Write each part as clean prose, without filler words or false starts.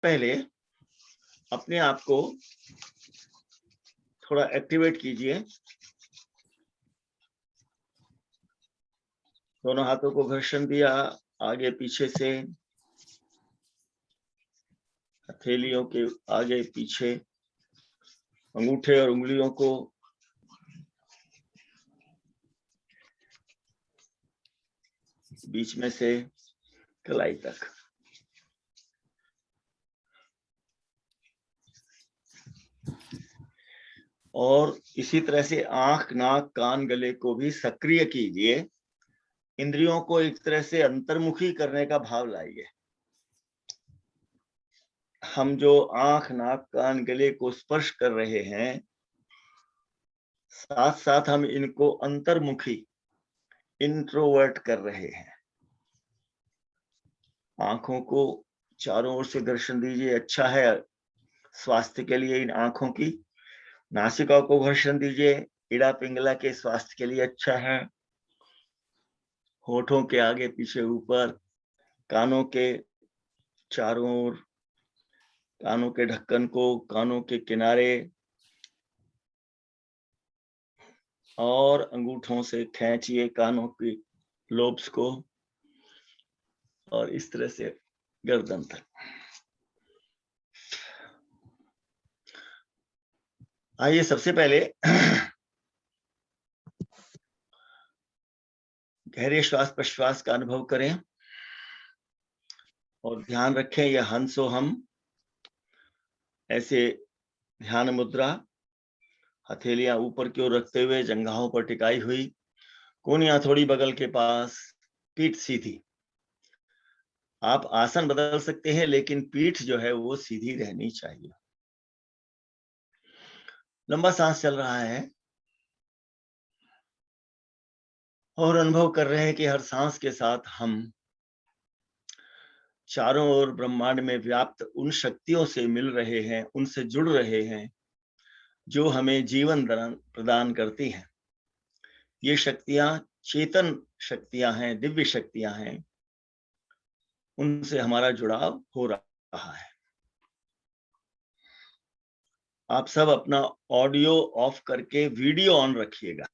पहले अपने आप को थोड़ा एक्टिवेट कीजिए। दोनों हाथों को घर्षण दिया आगे पीछे से, हथेलियों के आगे पीछे, अंगूठे और उंगलियों को बीच में से कलाई तक। और इसी तरह से आंख, नाक, कान, गले को भी सक्रिय कीजिए। इंद्रियों को एक तरह से अंतर्मुखी करने का भाव लाइए। हम जो आंख, नाक, कान, गले को स्पर्श कर रहे हैं, साथ साथ हम इनको अंतर्मुखी, इंट्रोवर्ट कर रहे हैं। आंखों को चारों ओर से घर्षण दीजिए, अच्छा है स्वास्थ्य के लिए इन आंखों की। नासिका को घर्षण दीजिए, इड़ा पिंगला के स्वास्थ्य के लिए अच्छा है। होठों के आगे पीछे ऊपर, कानों के चारों ओर, कानों के ढक्कन को, कानों के किनारे, और अंगूठों से खींचिए कानों की लोब्स को, और इस तरह से गर्दन तक। आइए सबसे पहले गहरे श्वास प्रश्वास का अनुभव करें और ध्यान रखें यह हंसो हम। ऐसे ध्यान मुद्रा, हथेलियां ऊपर की ओर रखते हुए, जंघाओं पर टिकाई हुई, कोहनियां थोड़ी बगल के पास, पीठ सीधी। आप आसन बदल सकते हैं लेकिन पीठ जो है वो सीधी रहनी चाहिए। लंबा सांस चल रहा है और अनुभव कर रहे हैं कि हर सांस के साथ हम चारों ओर ब्रह्मांड में व्याप्त उन शक्तियों से मिल रहे हैं, उनसे जुड़ रहे हैं जो हमें जीवन प्रदान करती हैं। ये शक्तियां चेतन शक्तियां हैं, दिव्य शक्तियां हैं। उनसे हमारा जुड़ाव हो रहा है। आप सब अपना ऑडियो ऑफ करके वीडियो ऑन रखिएगा।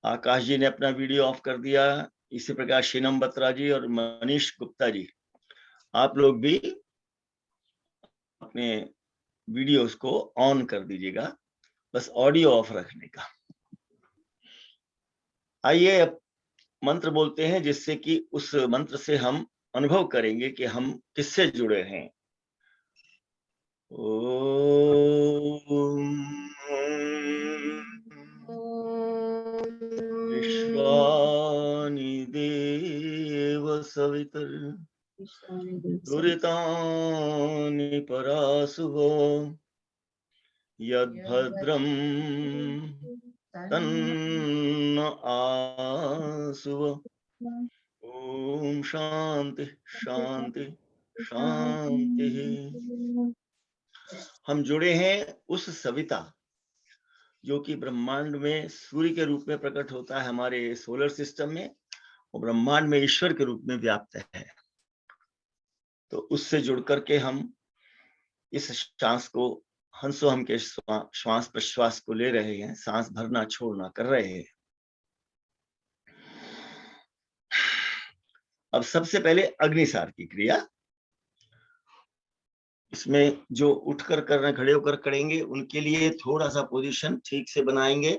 आकाश जी ने अपना वीडियो ऑफ कर दिया, इसी प्रकार शीनम बत्रा जी और मनीष गुप्ता जी, आप लोग भी अपने वीडियोस को ऑन कर दीजिएगा, बस ऑडियो ऑफ रखने का। आइए अब मंत्र बोलते हैं जिससे कि उस मंत्र से हम अनुभव करेंगे कि हम किससे जुड़े हैं। ओम विश्वानि देव सवितर दुरितानि परासुवो यद्भद्रं तन्न आसुव। ओम शांति शांति शांति। हम जुड़े हैं उस सविता जो कि ब्रह्मांड में सूर्य के रूप में प्रकट होता है हमारे सोलर सिस्टम में, और ब्रह्मांड में ईश्वर के रूप में व्याप्त है। तो उससे जुड़ करके हम इस सांस को, हंसो हम के श्वास प्रश्वास को ले रहे हैं, सांस भरना छोड़ना कर रहे हैं। अब सबसे पहले अग्निसार की क्रिया। इसमें जो उठकर करना, खड़े होकर करेंगे उनके लिए थोड़ा सा पोजीशन ठीक से बनाएंगे।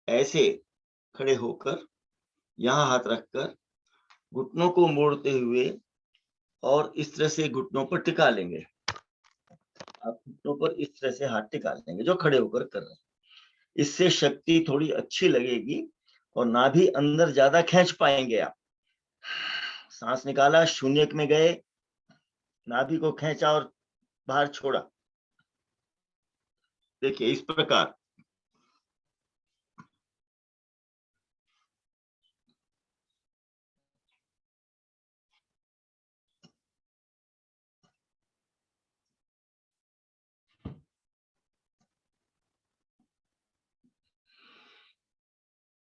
ऐसे खड़े होकर यहाँ हाथ रखकर घुटनों को मोड़ते हुए और इस तरह से घुटनों पर टिका लेंगे। आप घुटनों पर इस तरह से हाथ टिका लेंगे जो खड़े होकर कर रहे हैं। इससे शक्ति थोड़ी अच्छी लगेगी और नाभि अंदर ज्यादा खींच पाएंगे आप। सांस निकाला, शून्य में गए, नाभि को खींचा और बाहर छोड़ा। देखिए इस प्रकार।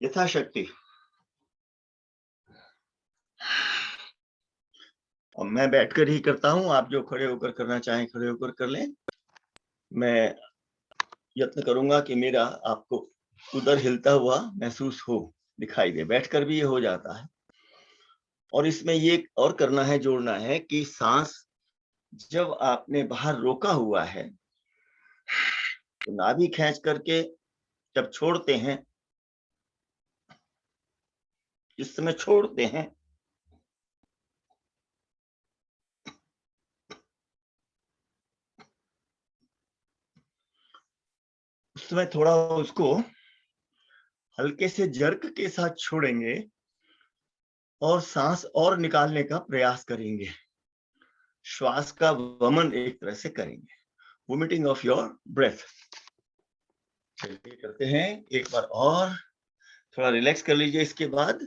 यथाशक्ति और मैं बैठकर ही करता हूँ, आप जो खड़े होकर करना चाहें खड़े होकर कर लें। मैं यत्न करूंगा कि मेरा आपको उधर हिलता हुआ महसूस हो, दिखाई दे। बैठकर भी ये हो जाता है। और इसमें ये और करना है, जोड़ना है कि सांस जब आपने बाहर रोका हुआ है तो नाभि खींच करके जब छोड़ते हैं, इस समय छोड़ते हैं, उस समय थोड़ा उसको हल्के से जर्क के साथ छोड़ेंगे और सांस और निकालने का प्रयास करेंगे। श्वास का वमन एक तरह से करेंगे, वोमिटिंग ऑफ योर ब्रेथ। चलिए करते हैं एक बार और। थोड़ा रिलैक्स कर लीजिए। इसके बाद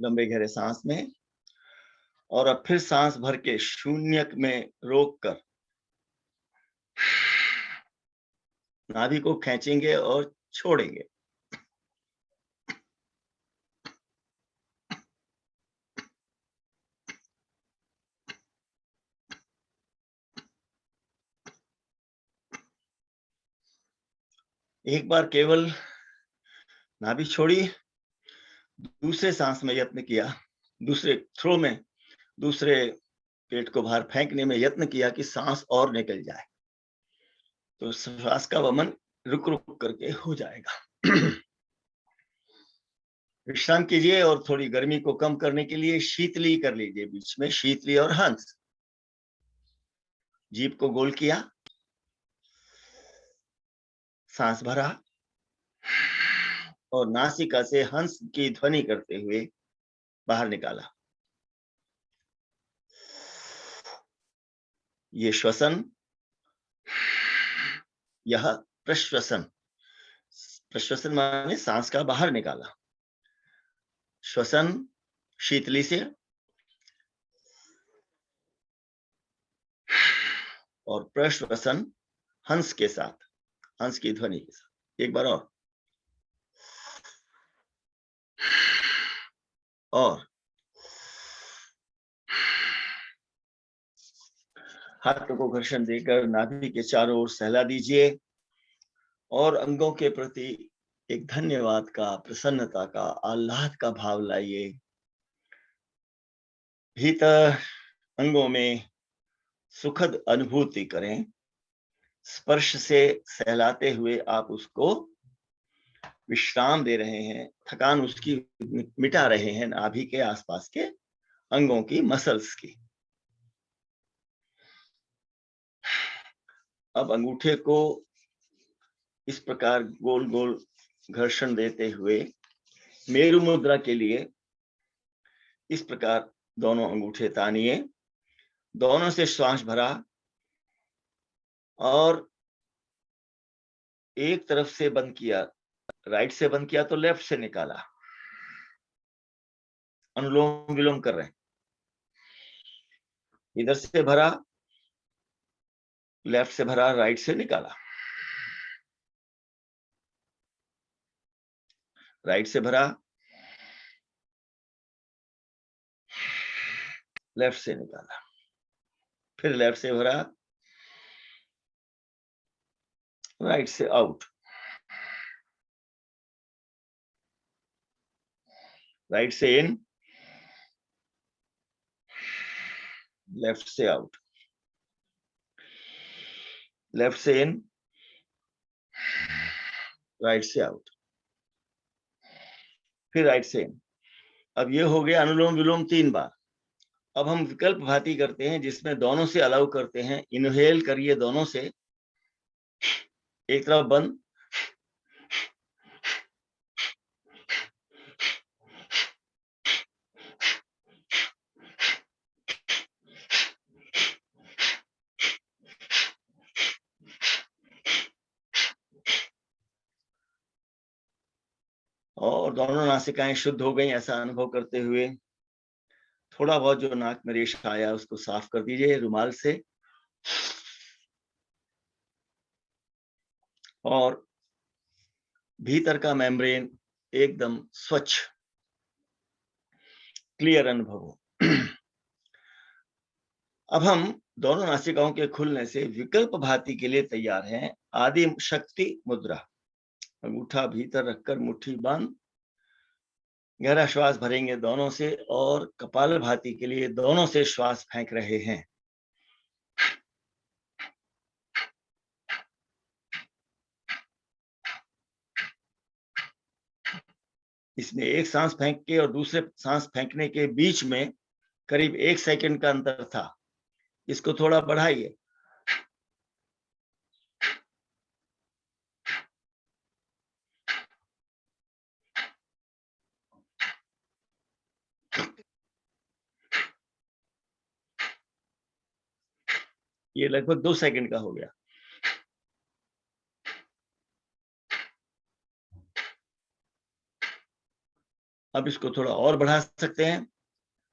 लंबे गहरे सांस में, और अब फिर सांस भर के शून्य में रोक कर नाभि को खींचेंगे और छोड़ेंगे। एक बार केवल नाभि छोड़ी, दूसरे सांस में यत्न किया, दूसरे थ्रो में, दूसरे पेट को बाहर फेंकने में यत्न किया कि सांस और निकल जाए, तो श्वास का वमन रुक रुक करके हो जाएगा। विश्राम कीजिए और थोड़ी गर्मी को कम करने के लिए शीतली कर लीजिए। बीच में शीतली और हंस। जीभ को गोल किया, सांस भरा और नासिका से हंस की ध्वनि करते हुए बाहर निकाला। ये श्वसन, यह प्रश्वसन। प्रश्वसन माने सांस का बाहर निकाला। श्वसन शीतली से और प्रश्वसन हंस के साथ, हंस की ध्वनि के साथ। एक बार और हाथों को घर्षण देकर नाभि के चारों ओर सहला दीजिए और अंगों के प्रति एक धन्यवाद का, प्रसन्नता का, आह्लाद का भाव लाइए। भीतर अंगों में सुखद अनुभूति करें। स्पर्श से सहलाते हुए आप उसको विश्राम दे रहे हैं, थकान उसकी मिटा रहे हैं, नाभि के आसपास के अंगों की, मसल्स की। अब अंगूठे को इस प्रकार गोल गोल घर्षण देते हुए मेरु मुद्रा के लिए इस प्रकार दोनों अंगूठे तानिए, दोनों से श्वास भरा और एक तरफ से बंद किया, राइट से बंद किया तो लेफ्ट से निकाला। अनुलोम विलोम कर रहे हैं। इधर से भरा, लेफ्ट से भरा, राइट से निकाला। राइट से भरा, लेफ्ट से निकाला। फिर लेफ्ट से भरा, राइट से आउट। राइट से इन, लेफ्ट से आउट। लेफ्ट से इन, राइट से आउट। फिर राइट से इन। अब ये हो गया अनुलोम विलोम 3 बार। अब हम विकल्प भाती करते हैं जिसमें दोनों से अलाउ करते हैं। इनहेल करिए दोनों से, एक तरफ बंद, और दोनों नासिकाएं शुद्ध हो गई ऐसा अनुभव करते हुए थोड़ा बहुत जो नाक में रेशा आया उसको साफ कर दीजिए रुमाल से। और भीतर का मेम्ब्रेन एकदम स्वच्छ, क्लियर अनुभव हो। अब हम दोनों नासिकाओं के खुलने से विकल्प भाती के लिए तैयार हैं। आदि शक्ति मुद्रा। अंगूठा भीतर रखकर मुट्ठी बंद, गहरा श्वास भरेंगे दोनों से और कपाल भाती के लिए दोनों से श्वास फेंक रहे हैं। इसमें एक सांस फेंक के और दूसरे सांस फेंकने के बीच में करीब 1 सेकंड का अंतर था। इसको थोड़ा बढ़ाइए। ये लगभग 2 सेकंड का हो गया। अब इसको थोड़ा और बढ़ा सकते हैं,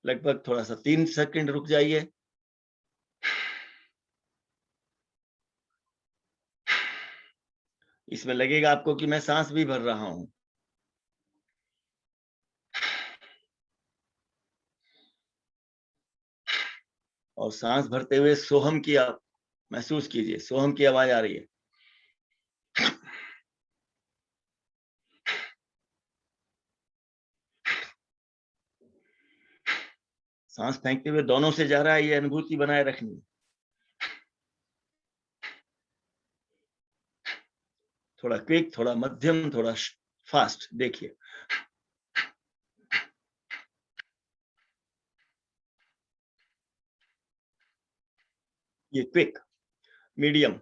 लगभग थोड़ा सा 3 सेकंड रुक जाइए। इसमें लगेगा आपको कि मैं सांस भी भर रहा हूं। और सांस भरते हुए सोहम की आप महसूस कीजिए, सोहम की आवाज आ रही है। सांस फेंकते हुए दोनों से जा रहा है, ये अनुभूति बनाए रखनी है। थोड़ा क्विक, थोड़ा मध्यम, थोड़ा फास्ट। देखिए, ये क्विक, मीडियम।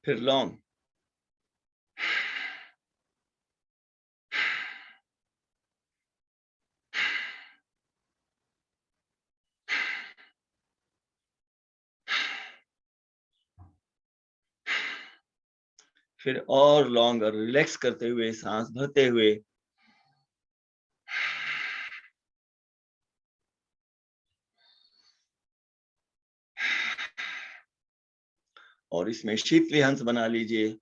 फिर लॉन्ग। फिर और लॉन्ग, और रिलैक्स करते हुए, सांस भरते हुए। और इसमें शीतली हंस बना लीजिए।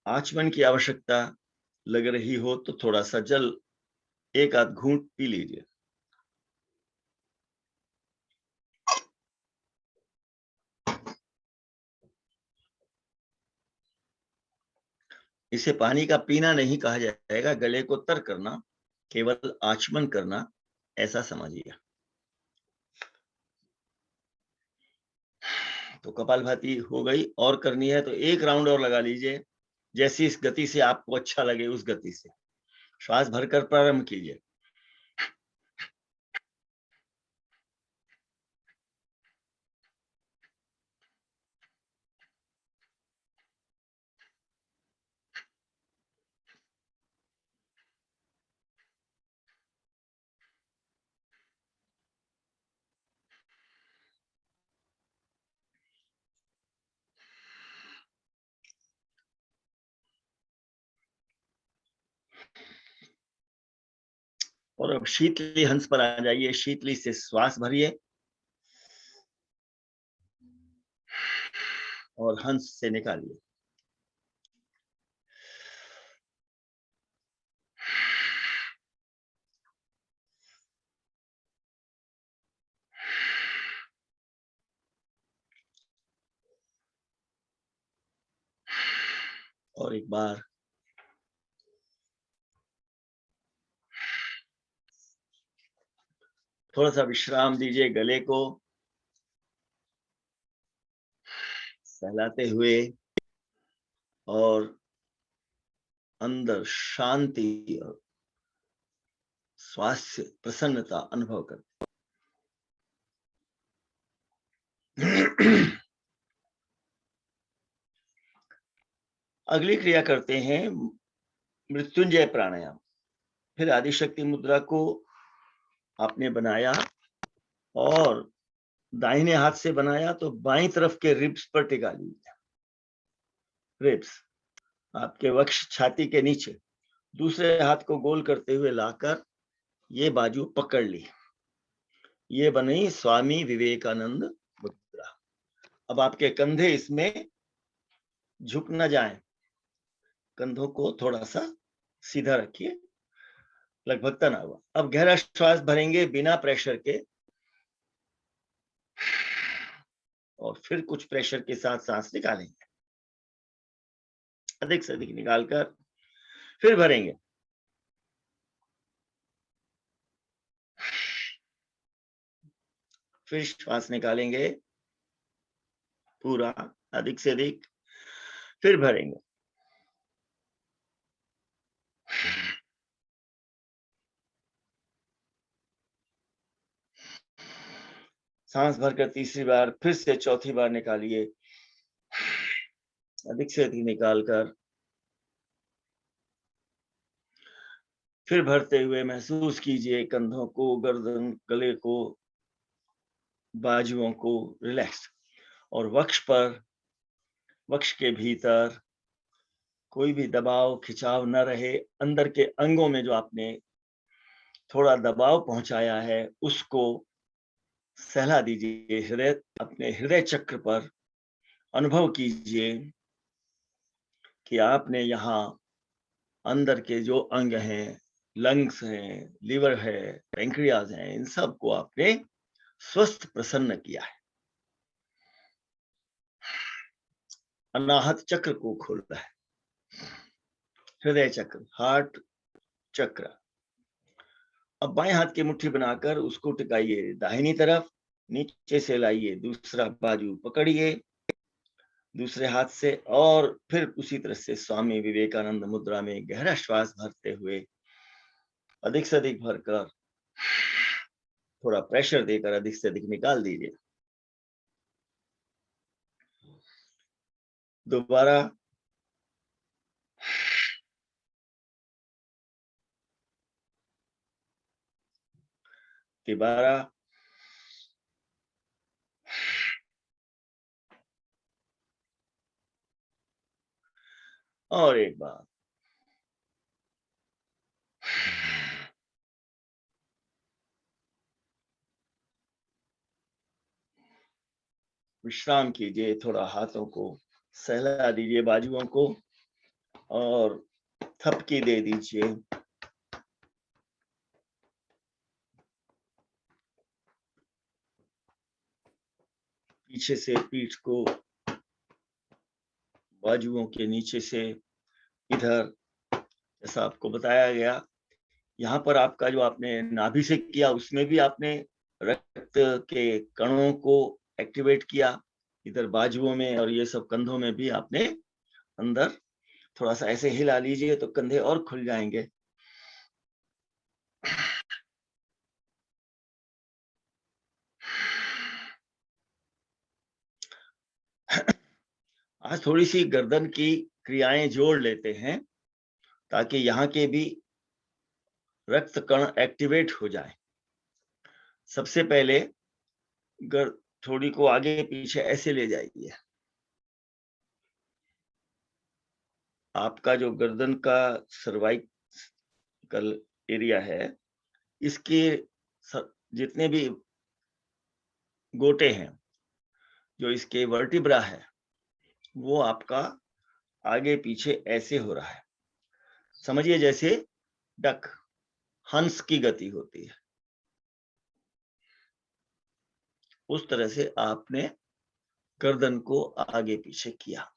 आचमन की आवश्यकता लग रही हो तो थोड़ा सा जल एक आध घूंट पी लीजिए। इसे पानी का पीना नहीं कहा जाएगा, गले को तर करना, केवल आचमन करना ऐसा समझिए। तो कपालभाति हो गई, और करनी है तो 1 राउंड और लगा लीजिए, जैसी इस गति से आपको अच्छा लगे उस गति से। श्वास भरकर प्रारंभ कीजिए। और अब शीतली हंस पर आ जाइए। शीतली से श्वास भरिए और हंस से निकालिए। और एक बार थोड़ा सा विश्राम दीजिए गले को, सहलाते हुए और अंदर शांति और स्वास्थ्य, प्रसन्नता अनुभव करते। अगली क्रिया करते हैं मृत्युंजय प्राणायाम। फिर आदिशक्ति मुद्रा को आपने बनाया और दाहिने हाथ से बनाया तो बाईं तरफ के रिब्स पर टिका लीजिए, रिब्स आपके वक्ष छाती के नीचे। दूसरे हाथ को गोल करते हुए लाकर ये बाजू पकड़ ली। ये बनी स्वामी विवेकानंद मुद्रा। अब आपके कंधे इसमें झुक न जाएं, कंधों को थोड़ा सा सीधा रखिए, लगभग तना हुआ। अब गहरा श्वास भरेंगे बिना प्रेशर के, और फिर कुछ प्रेशर के साथ सांस निकालेंगे, अधिक से अधिक निकालकर फिर भरेंगे। फिर श्वास निकालेंगे पूरा, अधिक से अधिक, फिर भरेंगे। सांस भरकर तीसरी बार फिर से चौथी बार निकालिए, अधिक से अधिक निकालकर फिर भरते हुए महसूस कीजिए कंधों को, गर्दन, गले को, बाजुओं को रिलैक्स, और वक्ष पर, वक्ष के भीतर कोई भी दबाव खिंचाव न रहे। अंदर के अंगों में जो आपने थोड़ा दबाव पहुंचाया है उसको सहला दीजिए। हृदय, अपने हृदय चक्र पर अनुभव कीजिए कि आपने यहाँ अंदर के जो अंग हैं, लंग्स हैं, लिवर है, पैंक्रियाज हैं, इन सब को आपने स्वस्थ प्रसन्न किया है। अनाहत चक्र को खोला है, हृदय चक्र, हार्ट चक्र। अब बाएं हाथ की मुट्ठी बनाकर उसको टिकाइए दाहिनी तरफ, नीचे से लाइए, दूसरा बाजू पकड़िए दूसरे हाथ से, और फिर उसी तरह से स्वामी विवेकानंद मुद्रा में गहरा श्वास भरते हुए अधिक से अधिक भरकर थोड़ा प्रेशर देकर अधिक से अधिक निकाल दीजिए। दोबारा तिबारा, और एक बार। विश्राम कीजिए, थोड़ा हाथों को सहला दीजिए, बाजुओं को, और थपकी दे दीजिए। पीछे से पीठ को बाजुओं के नीचे से इधर, जैसा आपको बताया गया। यहाँ पर आपका जो आपने नाभि से किया उसमें भी आपने रक्त के कणों को एक्टिवेट किया, इधर बाजुओं में और ये सब कंधों में भी आपने अंदर थोड़ा सा ऐसे हिला लीजिए तो कंधे और खुल जाएंगे। आज थोड़ी सी गर्दन की क्रियाएं जोड़ लेते हैं ताकि यहाँ के भी रक्त कण एक्टिवेट हो जाए। सबसे पहले थोड़ी को आगे पीछे ऐसे ले जाइए। आपका जो गर्दन का सर्वाइकल एरिया है, इसके जितने भी गोटे हैं, जो इसके वर्टिब्रा है, वो आपका आगे पीछे ऐसे हो रहा है। समझिए जैसे डक, हंस की गति होती है, उस तरह से आपने गर्दन को आगे पीछे किया।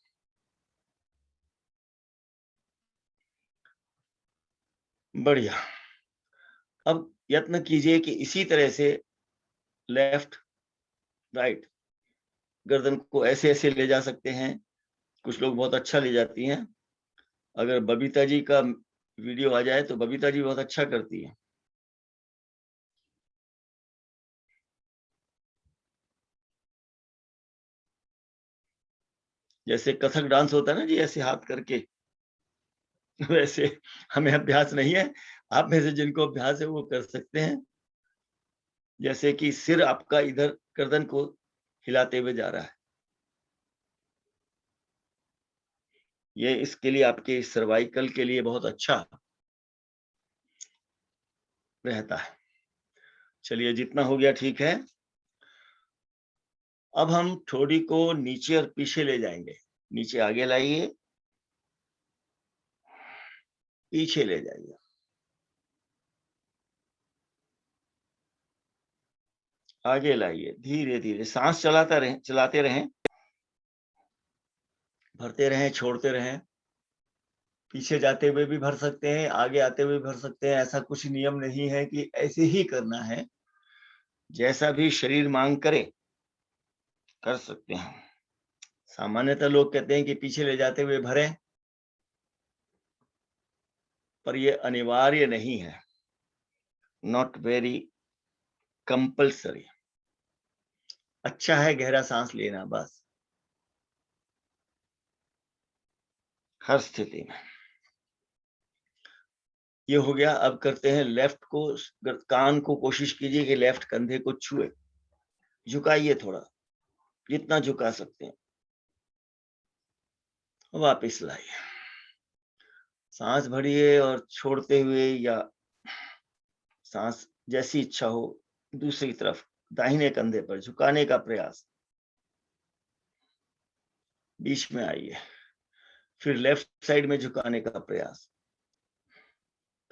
बढ़िया। अब यत्न कीजिए कि इसी तरह से लेफ्ट राइट गर्दन को ऐसे ऐसे ले जा सकते हैं। कुछ लोग बहुत अच्छा ले जाती हैं। अगर बबीता जी का वीडियो आ जाए तो बबीता जी बहुत अच्छा करती है। जैसे कथक डांस होता है ना जी, ऐसे हाथ करके वैसे हमें अभ्यास नहीं है। आप में से जिनको अभ्यास है वो कर सकते हैं। जैसे कि सिर आपका इधर गर्दन को हिलाते हुए जा रहा है। ये इसके लिए आपके सर्वाइकल के लिए बहुत अच्छा रहता है। चलिए जितना हो गया ठीक है। अब हम ठोड़ी को नीचे और पीछे ले जाएंगे। नीचे आगे लाइए, पीछे ले जाइए। आगे लाइए, धीरे धीरे सांस चलाते रहें, भरते रहें, छोड़ते रहें। पीछे जाते हुए भी भर सकते हैं, आगे आते हुए भर सकते हैं। ऐसा कुछ नियम नहीं है कि ऐसे ही करना है। जैसा भी शरीर मांग करे कर सकते हैं। सामान्यतः लोग कहते हैं कि पीछे ले जाते हुए भरें, पर ये अनिवार्य नहीं है। Not very compulsory. अच्छा है गहरा सांस लेना, बस हर स्थिति में। ये हो गया। अब करते हैं लेफ्ट को। कान को कोशिश कीजिए कि लेफ्ट कंधे को छुए। झुकाइए थोड़ा, जितना झुका सकते हैं। वापिस लाइए। सांस भरिए और छोड़ते हुए, या सांस जैसी इच्छा हो दूसरी तरफ दाहिने कंधे पर झुकाने का प्रयास। बीच में आइए, फिर लेफ्ट साइड में झुकाने का प्रयास।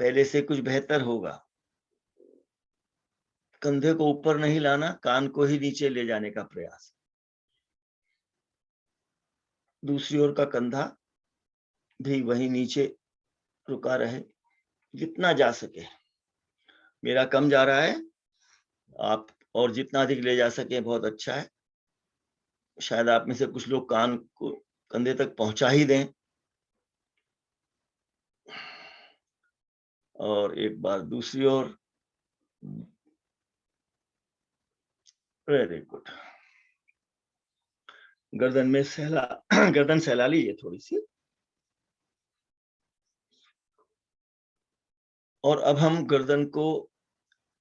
पहले से कुछ बेहतर होगा। कंधे को ऊपर नहीं लाना, कान को ही नीचे ले जाने का प्रयास। दूसरी ओर का कंधा भी वही नीचे रुका रहे, जितना जा सके। मेरा कम जा रहा है, आप और जितना अधिक ले जा सके बहुत अच्छा है। शायद आप में से कुछ लोग कान को कंधे तक पहुंचा ही दें। और एक बार दूसरी ओर। Very good. गर्दन में गर्दन सहला लीजिए थोड़ी सी। और अब हम गर्दन को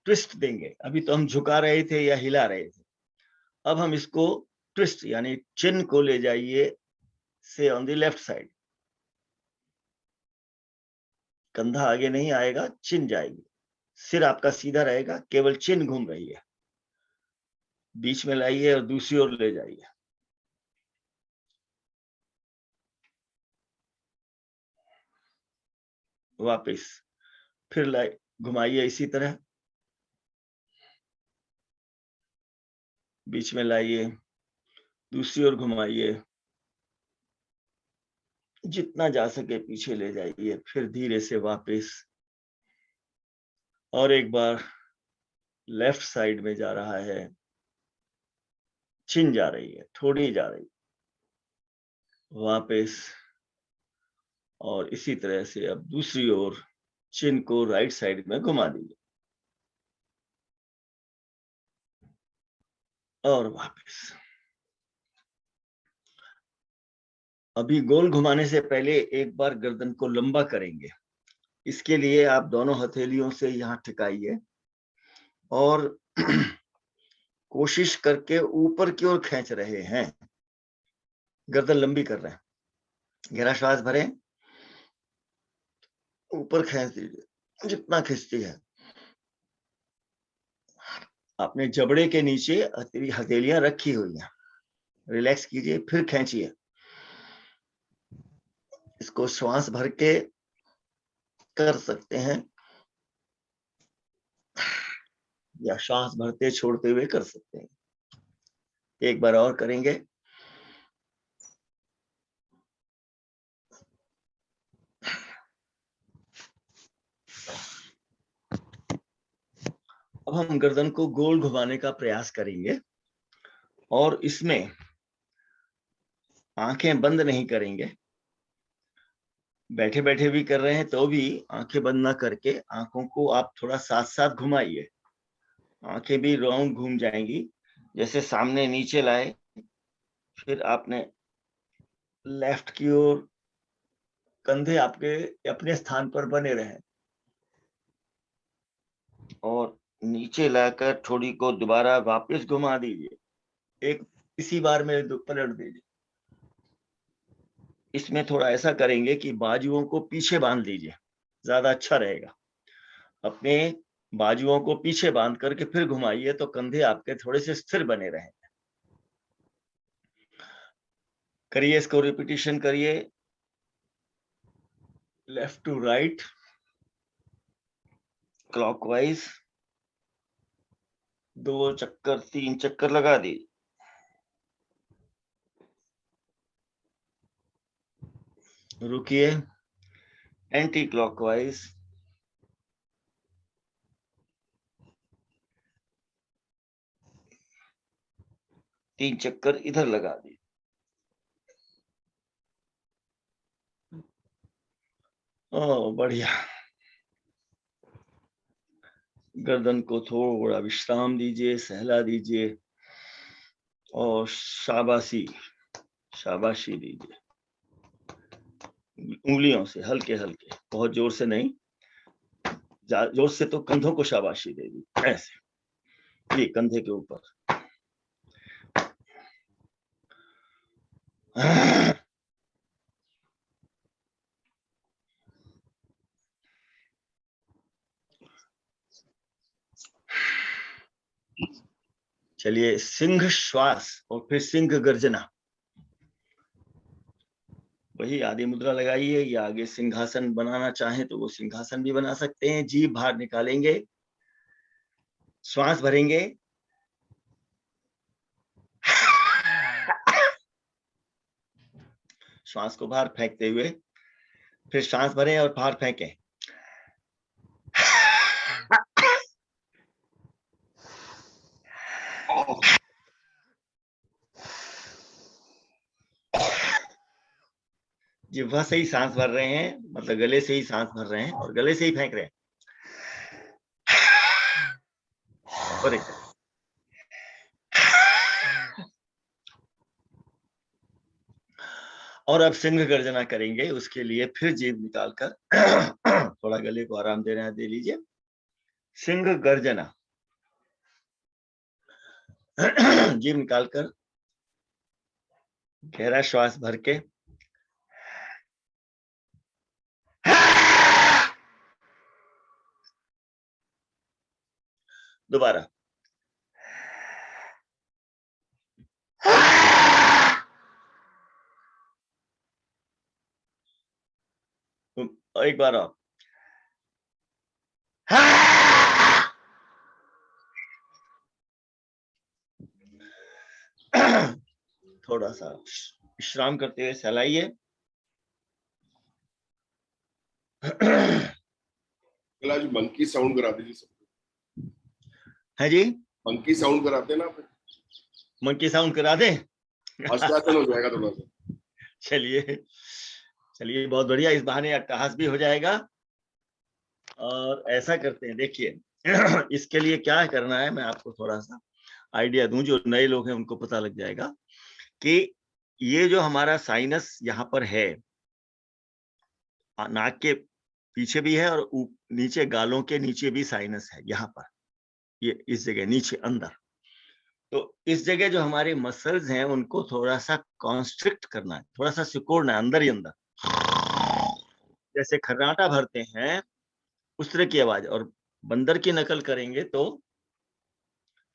ट्विस्ट देंगे। अभी तो हम झुका रहे थे या हिला रहे थे। अब हम इसको ट्विस्ट यानी चिन को ले जाइए से ऑन द लेफ्ट साइड। कंधा आगे नहीं आएगा, चिन जाएगी। सिर आपका सीधा रहेगा, केवल चिन घूम रही है। बीच में लाइए और दूसरी ओर ले जाइए। वापस फिर लाइए, घुमाइए इसी तरह। बीच में लाइए, दूसरी ओर घुमाइए। जितना जा सके पीछे ले जाइए, फिर धीरे से वापस। और एक बार लेफ्ट साइड में जा रहा है, चिन जा रही है, थोड़ी जा रही, वापस। और इसी तरह से अब दूसरी ओर चिन को राइट साइड में घुमा दीजिए और वापस। अभी गोल घुमाने से पहले एक बार गर्दन को लंबा करेंगे। इसके लिए आप दोनों हथेलियों से यहाँ ठिकाइए और कोशिश करके ऊपर की ओर खींच रहे हैं। गर्दन लंबी कर रहे हैं। गहरा श्वास भरें, ऊपर खींच दीजिए जितना खींचती है। आपने जबड़े के नीचे हथेलियां रखी हुई हैं। रिलैक्स कीजिए, फिर खींचिए। इसको श्वास भर के कर सकते हैं या श्वास भरते छोड़ते हुए कर सकते हैं। एक बार और करेंगे। अब हम गर्दन को गोल घुमाने का प्रयास करेंगे और इसमें आंखें बंद नहीं करेंगे। बैठे बैठे भी कर रहे हैं तो भी आंखें बंद ना करके आंखों को आप थोड़ा साथ साथ घुमाइए। आंखें भी राउंड घूम जाएंगी। जैसे सामने नीचे लाए, फिर आपने लेफ्ट की ओर, कंधे आपके अपने स्थान पर बने रहे और नीचे लाकर थोड़ी को दोबारा वापस घुमा दीजिए, एक इसी बार में पलट दीजिए। इसमें थोड़ा ऐसा करेंगे कि बाजुओं को पीछे बांध दीजिए, ज्यादा अच्छा रहेगा। अपने बाजुओं को पीछे बांध करके फिर घुमाइए तो कंधे आपके थोड़े से स्थिर बने रहेंगे। करिए, इसको रिपीटिशन करिए, लेफ्ट टू राइट, क्लॉकवाइज 2 चक्कर 3 चक्कर लगा दीजिए। रुकिए, एंटी क्लॉकवाइज 3 चक्कर इधर लगा दीजिए। ओ बढ़िया। गर्दन को थोड़ा विश्राम दीजिए, सहला दीजिए और शाबाशी शाबाशी दीजिए, उंगलियों से हल्के हल्के, बहुत जोर से नहीं, जोर से तो कंधों को शाबाशी दे दी, ऐसे ये कंधे के ऊपर। चलिए, सिंह श्वास और फिर सिंह गर्जना। वही आदि मुद्रा लगाइए, या आगे सिंहासन बनाना चाहें तो वो सिंहासन भी बना सकते हैं। जीभ बाहर निकालेंगे, श्वास भरेंगे, श्वास को बाहर फेंकते हुए फिर श्वास भरें और बाहर फेंकें। जिह्वा से ही सांस भर रहे हैं, मतलब गले से ही सांस भर रहे हैं और गले से ही फेंक रहे हैं। और एक और अब सिंह गर्जना करेंगे। उसके लिए फिर जीभ निकालकर थोड़ा गले को आराम देना दे लीजिए। सिंह गर्जना, जीभ निकालकर गहरा श्वास भर के दोबारा, एक बार और, थोड़ा सा विश्राम करते हुए सहलाइए। आज मंकी साउंड करा दीजिए सबको। है जी, मंकी साउंड कराते हैं ना आप? मंकी साउंड करा दे। हर्षासन हो जाएगा थोड़ा सा। चलिए चलिए, बहुत बढ़िया, इस बहाने अट्टहास भी हो जाएगा। और ऐसा करते हैं, देखिए इसके लिए क्या करना है, मैं आपको थोड़ा सा आइडिया दूं, जो नए लोग हैं उनको पता लग जाएगा कि ये जो हमारा साइनस यहाँ पर है, नाक के पीछे भी है और नीचे गालों के नीचे भी साइनस है यहाँ पर, ये इस जगह नीचे अंदर। तो इस जगह जो हमारे मसल्स हैं उनको थोड़ा सा कॉन्स्ट्रिक्ट करना है, थोड़ा सा सिकोड़ना है अंदर ही अंदर, जैसे खर्राटा भरते हैं उस तरह की आवाज। और बंदर की नकल करेंगे तो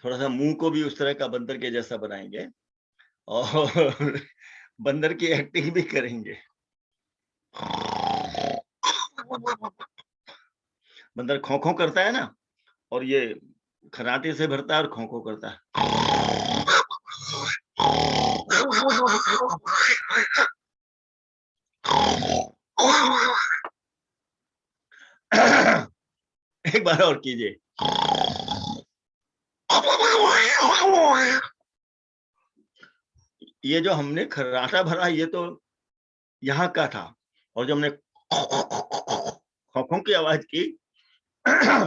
थोड़ा सा मुंह को भी उस तरह का बंदर के जैसा बनाएंगे और बंदर की एक्टिंग भी करेंगे। बंदर खो खो करता है ना, और ये खर्राटे से भरता है और खो खो करता है। एक बार और कीजिए। ये जो हमने खर्राटा भरा ये तो यहाँ का था, और जो हमने खोखों की आवाज की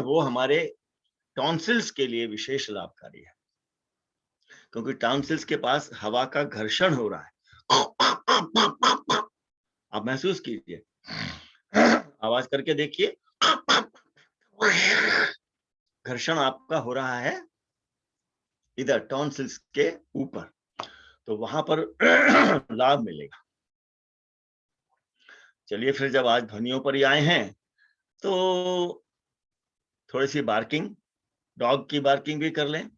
वो हमारे टॉन्सिल्स के लिए विशेष लाभकारी है, क्योंकि टॉन्सिल्स के पास हवा का घर्षण हो रहा है। आप महसूस कीजिए, आवाज करके देखिए। घर्षण आपका हो रहा है इधर टॉन्सिल्स के ऊपर, तो वहां पर लाभ मिलेगा। चलिए फिर जब आज ध्वनियों पर ही आए हैं तो थोड़ी सी बार्किंग, डॉग की बार्किंग भी कर लें।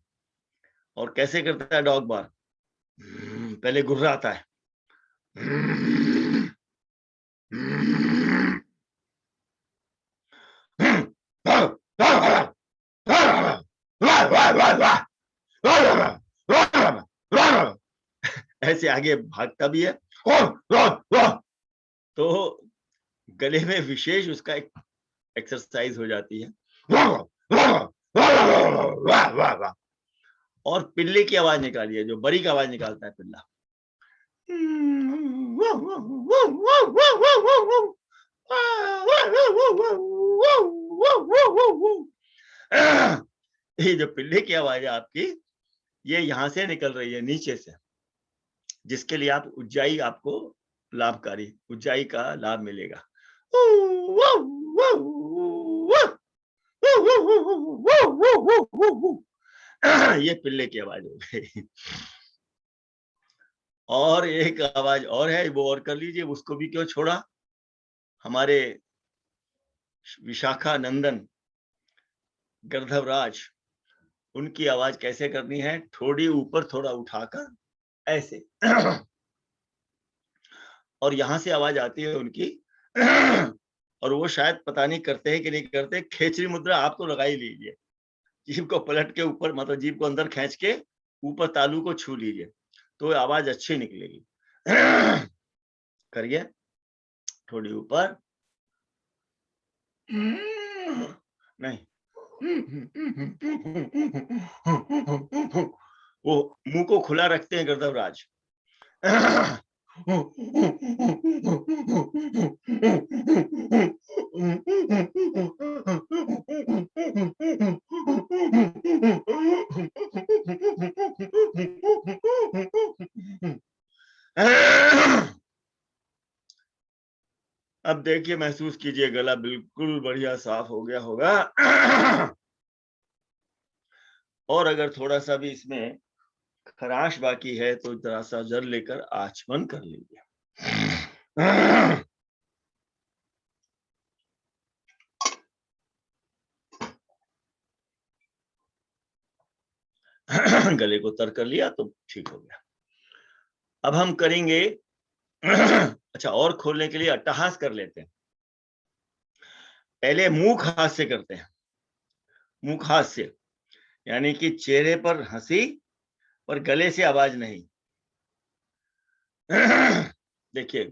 और कैसे करता है डॉग बार्क? पहले गुर्राता है, ऐसे आगे भागता भी है, तो गले में विशेष उसका एक एक्सरसाइज हो जाती है। और पिल्ले की आवाज निकालिए, जो बड़ी की आवाज निकालता है पिल्ला। ये जो पिल्ले की आवाज है आपकी, ये यहाँ से निकल रही है, नीचे से, जिसके लिए आप उज्जाई आपको लाभकारी, उज्जाई का लाभ मिलेगा। ये पिल्ले की आवाज हो गई। और एक आवाज और है, वो और कर लीजिए, उसको भी क्यों छोड़ा। हमारे विशाखा नंदन गर्धवराज, उनकी आवाज कैसे करनी है, थोड़ी ऊपर थोड़ा उठाकर ऐसे, और यहां से आवाज आती है उनकी। और वो शायद पता नहीं करते हैं कि नहीं करते, खेचरी मुद्रा आप तो लगा ही लीजिए, जीभ को पलट के ऊपर, मतलब जीभ को अंदर खींच के ऊपर तालू को छू लीजिए, तो आवाज अच्छी निकलेगी। करिए थोड़ी ऊपर, नहीं, वो मुंह को खुला रखते हैं गर्दवराज। अब देखिए, महसूस कीजिए, गला बिल्कुल बढ़िया साफ हो गया होगा। और अगर थोड़ा सा भी इसमें खराश बाकी है तो जरा सा जर लेकर आचमन कर लीजिए। गले को तर कर लिया तो ठीक हो गया। अब हम करेंगे अच्छा, और खोलने के लिए अट्टहास कर लेते हैं। पहले मुंह हाथ से करते हैं, मुंह हाथ से, यानी कि चेहरे पर हंसी पर गले से आवाज नहीं। देखिए,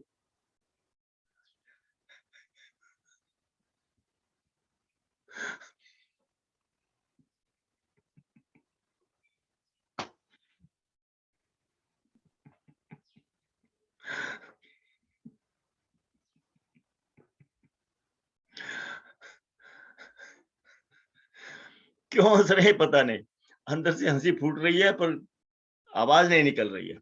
क्यों हंस रहे हैं पता नहीं, अंदर से हंसी फूट रही है पर आवाज नहीं निकल रही है।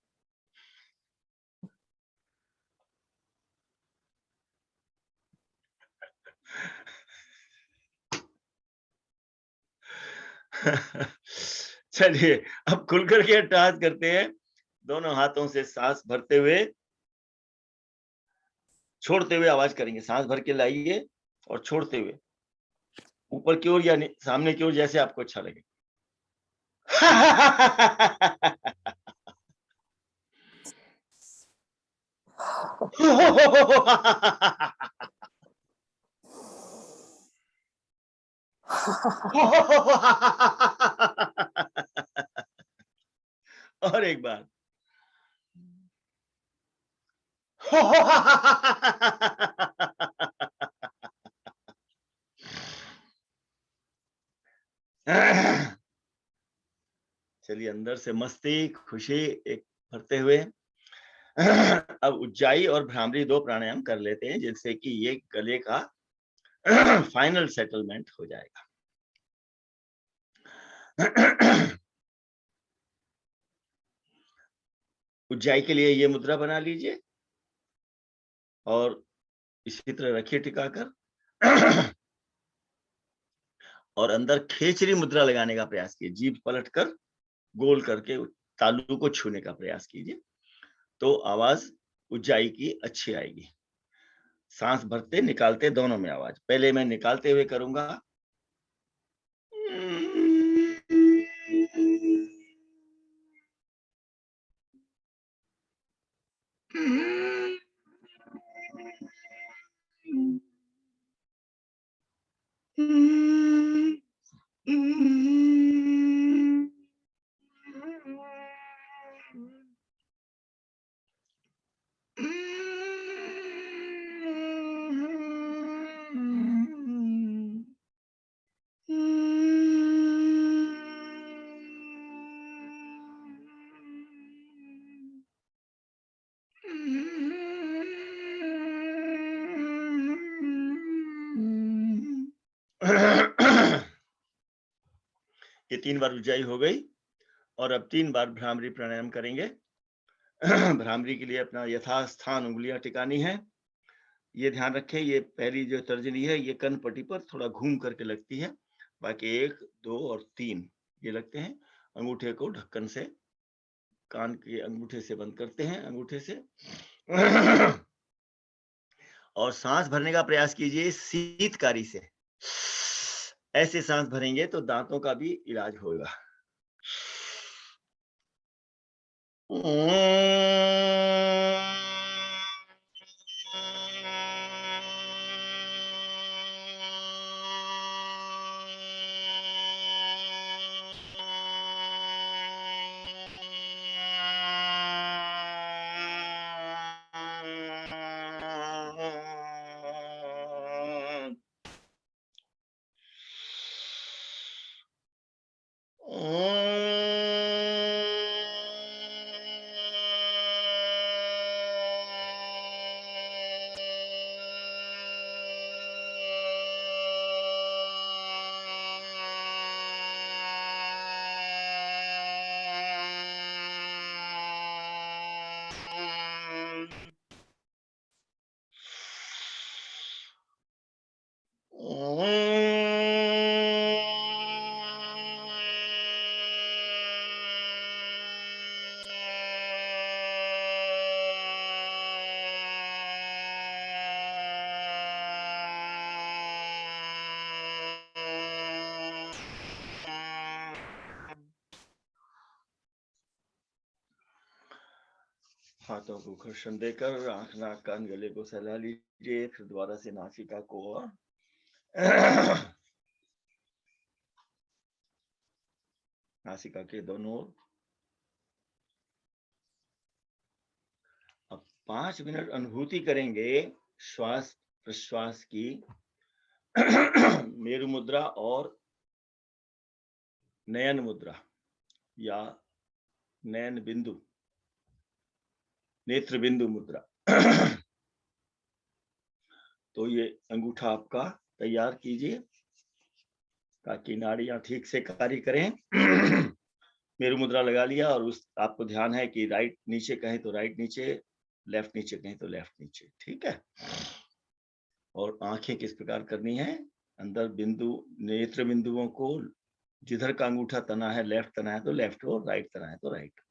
चलिए, अब खुल करके अट्टहास करते हैं। दोनों हाथों से सांस भरते हुए, छोड़ते हुए आवाज करेंगे। सांस भर के लाइए और छोड़ते हुए ऊपर की ओर या सामने की ओर, जैसे आपको अच्छा लगे। और एक बार। चलिए, अंदर से मस्ती, खुशी एक भरते हुए अब उज्जाई और भ्रामरी 2 प्राणायाम कर लेते हैं, जिससे कि ये गले का फाइनल सेटलमेंट हो जाएगा। उज्जाई के लिए ये मुद्रा बना लीजिए और इसी तरह रखिए टिकाकर। और अंदर खेचरी मुद्रा लगाने का प्रयास कीजिए। जीभ पलटकर गोल करके तालू को छूने का प्रयास कीजिए, तो आवाज उज्जाई की अच्छी आएगी। सांस भरते निकालते दोनों में आवाज। पहले मैं निकालते हुए करूंगा। ये 3 बार उज्जाई हो गई और अब 3 बार भ्रामरी प्राणायाम करेंगे। भ्रामरी के लिए अपना यथास्थान उंगलियां टिकानी है। ये ध्यान रखें, ये पहली जो तर्जनी है ये कर्ण पट्टी पर थोड़ा घूम करके लगती है। बाकी 1, 2 और 3 ये लगते हैं। अंगूठे को ढक्कन से, कान के अंगूठे से बंद करते हैं, अंगूठे से। और सांस भरने का प्रयास कीजिए शीतकारी से। ऐसे सांस भरेंगे तो दांतों का भी इलाज होगा। हाथों को घर्षण देकर आंख, नाक, कान, गले को सहला लीजिए। फिर दोबारा से नासिका को और नासिका के दोनों ओर। अब 5 मिनट अनुभूति करेंगे श्वास प्रश्वास की। मेरु मुद्रा और नयन मुद्रा या नयन बिंदु, नेत्र बिंदु मुद्रा। तो ये अंगूठा आपका तैयार कीजिए ताकि नाड़ियां ठीक से कार्य करें। मेरु मुद्रा लगा लिया और उस आपको ध्यान है कि राइट नीचे कहें तो राइट नीचे, लेफ्ट नीचे कहें तो लेफ्ट नीचे, ठीक है। और आंखें किस प्रकार करनी है, अंदर बिंदु, नेत्र बिंदुओं को जिधर का अंगूठा तना है, लेफ्ट तना है तो लेफ्ट और राइट तना है तो राइट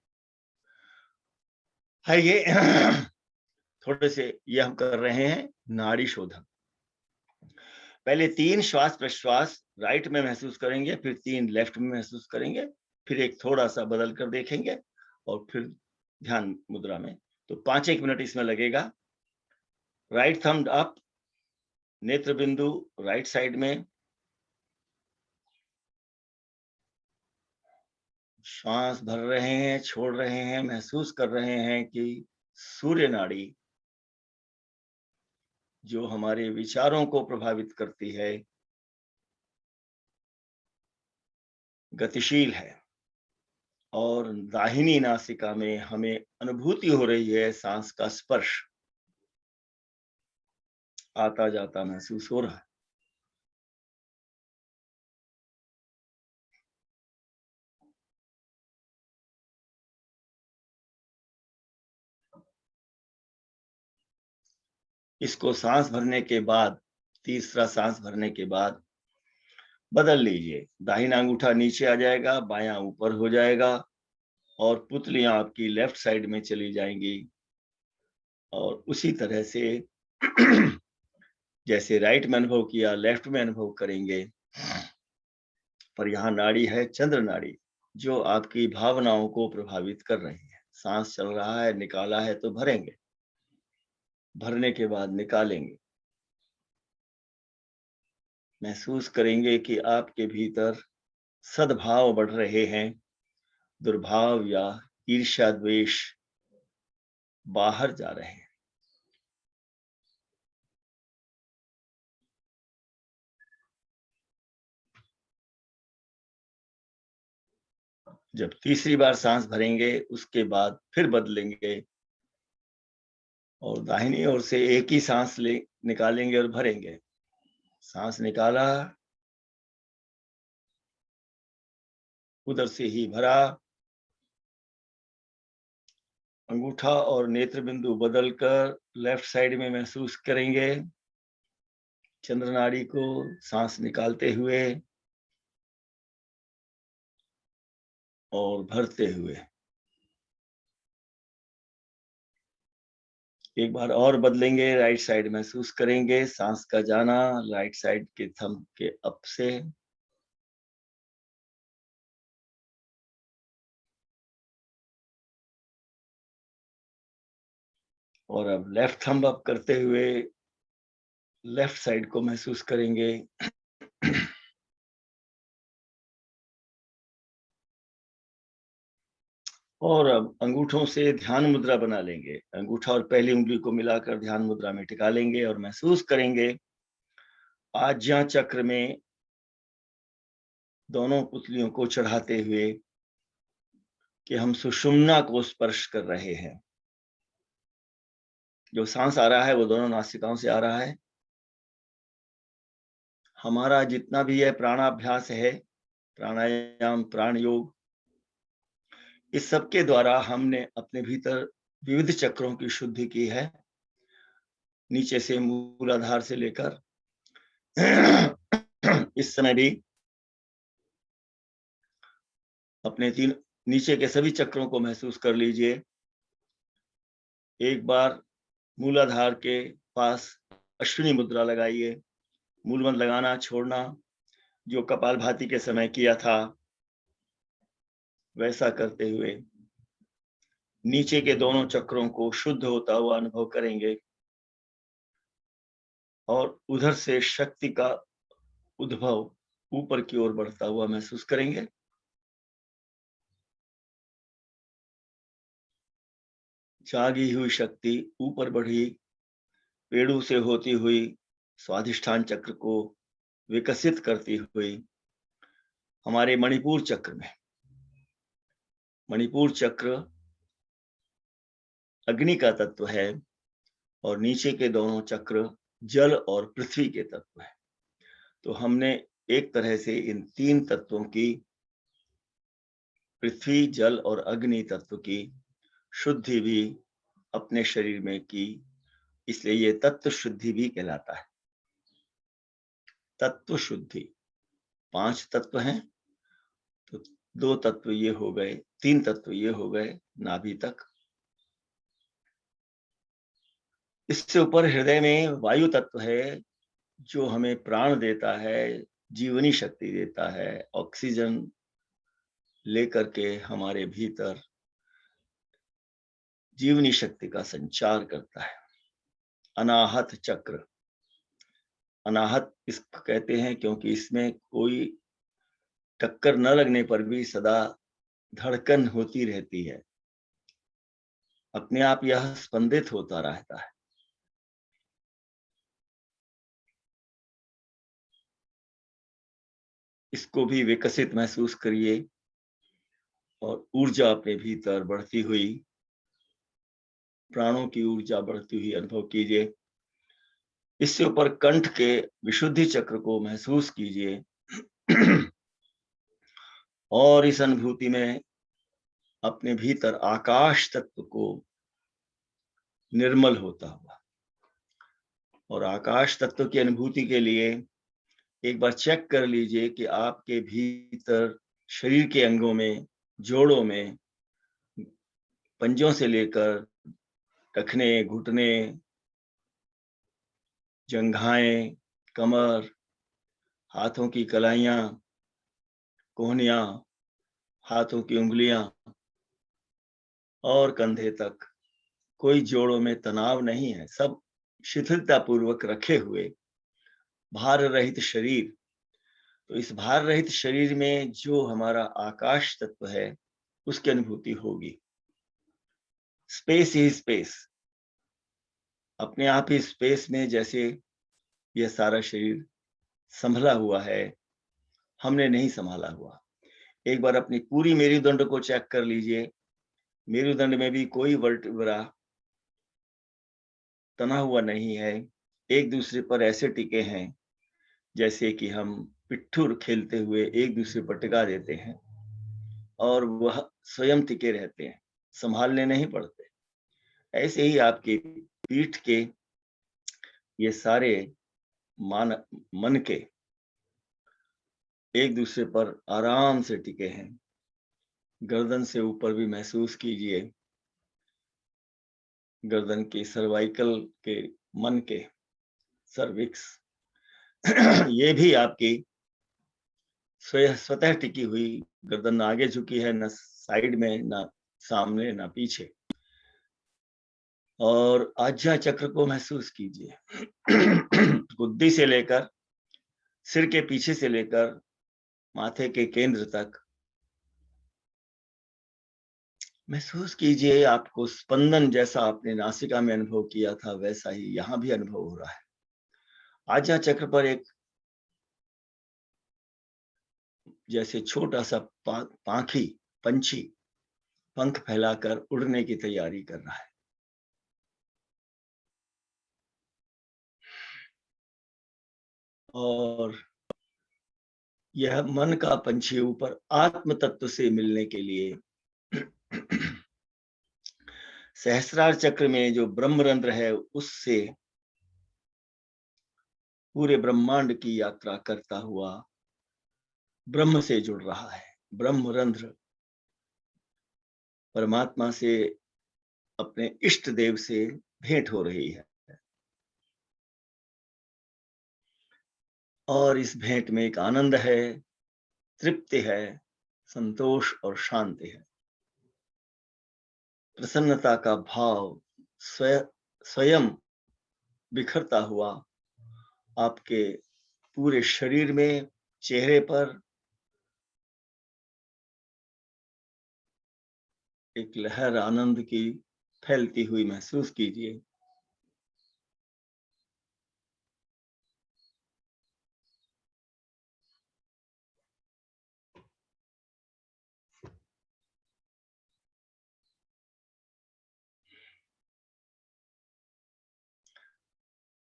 है। ये थोड़े से ये हम कर रहे हैं नाड़ी शोधन। पहले 3 श्वास प्रश्वास राइट में महसूस करेंगे, फिर 3 लेफ्ट में महसूस करेंगे, फिर एक थोड़ा सा बदल कर देखेंगे और फिर ध्यान मुद्रा में। तो 5-1 मिनट इसमें लगेगा। राइट थंब अप, नेत्र बिंदु राइट साइड में, श्वास भर रहे हैं, छोड़ रहे हैं, महसूस कर रहे हैं कि सूर्य नाड़ी जो हमारे विचारों को प्रभावित करती है, गतिशील है और दाहिनी नासिका में हमें अनुभूति हो रही है, सांस का स्पर्श आता जाता महसूस हो रहा है। इसको सांस भरने के बाद, तीसरा सांस भरने के बाद बदल लीजिए। दाहिना अंगूठा नीचे आ जाएगा, बायां ऊपर हो जाएगा और पुतलियां आपकी लेफ्ट साइड में चली जाएंगी। और उसी तरह से जैसे राइट में अनुभव किया, लेफ्ट में अनुभव करेंगे। पर यहाँ नाड़ी है चंद्र नाड़ी, जो आपकी भावनाओं को प्रभावित कर रही है। सांस चल रहा है, निकाला है तो भरेंगे, भरने के बाद निकालेंगे। महसूस करेंगे कि आपके भीतर सद्भाव बढ़ रहे हैं, दुर्भाव या ईर्ष्या द्वेष बाहर जा रहे हैं। जब तीसरी बार सांस भरेंगे उसके बाद फिर बदलेंगे और दाहिनी ओर से एक ही सांस निकालेंगे और भरेंगे। सांस निकाला, उधर से ही भरा। अंगूठा और नेत्र बिंदु बदलकर लेफ्ट साइड में महसूस करेंगे चंद्र नाड़ी को सांस निकालते हुए और भरते हुए। एक बार और बदलेंगे, राइट साइड महसूस करेंगे सांस का जाना राइट साइड के थंब के अप से। और अब लेफ्ट थंब अप करते हुए लेफ्ट साइड को महसूस करेंगे। और अब अंगूठों से ध्यान मुद्रा बना लेंगे। अंगूठा और पहली उंगली को मिलाकर ध्यान मुद्रा में टिका लेंगे और महसूस करेंगे आज्ञा चक्र में दोनों पुतलियों को चढ़ाते हुए कि हम सुषुम्ना को स्पर्श कर रहे हैं। जो सांस आ रहा है वो दोनों नासिकाओं से आ रहा है। हमारा जितना भी यह प्राणाभ्यास है, प्राणायाम, प्राण योग, इस सब के द्वारा हमने अपने भीतर विविध चक्रों की शुद्धि की है, नीचे से मूलाधार से लेकर। इस समय भी अपने तीन नीचे के सभी चक्रों को महसूस कर लीजिए। एक बार मूलाधार के पास अश्विनी मुद्रा लगाइए। मूलमंत्र लगाना छोड़ना, जो कपालभाति के समय किया था वैसा करते हुए नीचे के दोनों चक्रों को शुद्ध होता हुआ अनुभव करेंगे और उधर से शक्ति का उद्भव ऊपर की ओर बढ़ता हुआ महसूस करेंगे। जागी हुई शक्ति ऊपर बढ़ी, पेड़ों से होती हुई स्वाधिष्ठान चक्र को विकसित करती हुई हमारे मणिपुर चक्र में। मणिपुर चक्र अग्नि का तत्व है और नीचे के दोनों चक्र जल और पृथ्वी के तत्व है। तो हमने एक तरह से इन तीन तत्वों की, पृथ्वी, जल और अग्नि तत्व की शुद्धि भी अपने शरीर में की, इसलिए ये तत्व शुद्धि भी कहलाता है। तत्व शुद्धि, 5 तत्व हैं, तो 2 तत्व ये हो गए, 3 तत्व ये हो गए नाभि तक। इससे ऊपर हृदय में वायु तत्व है, जो हमें प्राण देता है, जीवनी शक्ति देता है, ऑक्सीजन लेकर के हमारे भीतर जीवनी शक्ति का संचार करता है। अनाहत चक्र, अनाहत इसको कहते हैं क्योंकि इसमें कोई टक्कर न लगने पर भी सदा धड़कन होती रहती है, अपने आप यह स्पंदित होता रहता है। इसको भी विकसित महसूस करिए और ऊर्जा अपने भीतर बढ़ती हुई, प्राणों की ऊर्जा बढ़ती हुई अनुभव कीजिए। इससे ऊपर कंठ के विशुद्धि चक्र को महसूस कीजिए और इस अनुभूति में अपने भीतर आकाश तत्व को निर्मल होता हुआ, और आकाश तत्व की अनुभूति के लिए एक बार चेक कर लीजिए कि आपके भीतर शरीर के अंगों में, जोड़ों में, पंजों से लेकर टखने, घुटने, जंघाएं, कमर, हाथों की कलाइयां, कोहनियां, हाथों की उंगलियां और कंधे तक कोई जोड़ों में तनाव नहीं है। सब शिथिलता पूर्वक रखे हुए भार रहित शरीर। तो इस भार रहित शरीर में जो हमारा आकाश तत्व है, उसकी अनुभूति होगी। स्पेस ही स्पेस, अपने आप ही स्पेस में जैसे यह सारा शरीर संभला हुआ है, हमने नहीं संभाला हुआ। एक बार अपनी पूरी मेरुदंड को चेक कर लीजिए। मेरुदंड में भी कोई वर्टिब्रा तना हुआ नहीं है, एक दूसरे पर ऐसे टिके हैं जैसे कि हम पिट्ठू खेलते हुए एक दूसरे पर टिका देते हैं और वह स्वयं टिके रहते हैं, संभालने नहीं पड़ते। ऐसे ही आपकी पीठ के ये सारे मन के एक दूसरे पर आराम से टिके हैं। गर्दन से ऊपर भी महसूस कीजिए, गर्दन के सर्वाइकल के मन के सर्विक्स ये भी आपकी स्वतः टिकी हुई, गर्दन न आगे झुकी है, न साइड में, न सामने, न पीछे। और आज्ञा चक्र को महसूस कीजिए गुद्दी से लेकर सिर के पीछे से लेकर माथे के केंद्र तक महसूस कीजिए। आपको स्पंदन जैसा आपने नासिका में अनुभव किया था, वैसा ही यहां भी अनुभव हो रहा है। आज्ञा चक्र पर एक जैसे छोटा सा पाखी पंछी पंख फैलाकर उड़ने की तैयारी कर रहा है। और यह मन का पंछी ऊपर आत्म तत्व से मिलने के लिए सहस्रार चक्र में जो ब्रह्मरंध्र है, उससे पूरे ब्रह्मांड की यात्रा करता हुआ ब्रह्म से जुड़ रहा है। ब्रह्मरंध्र परमात्मा से, अपने इष्ट देव से भेंट हो रही है। और इस भेंट में एक आनंद है, तृप्ति है, संतोष और शांति है। प्रसन्नता का भाव स्वयं बिखरता हुआ आपके पूरे शरीर में, चेहरे पर एक लहर आनंद की फैलती हुई महसूस कीजिए।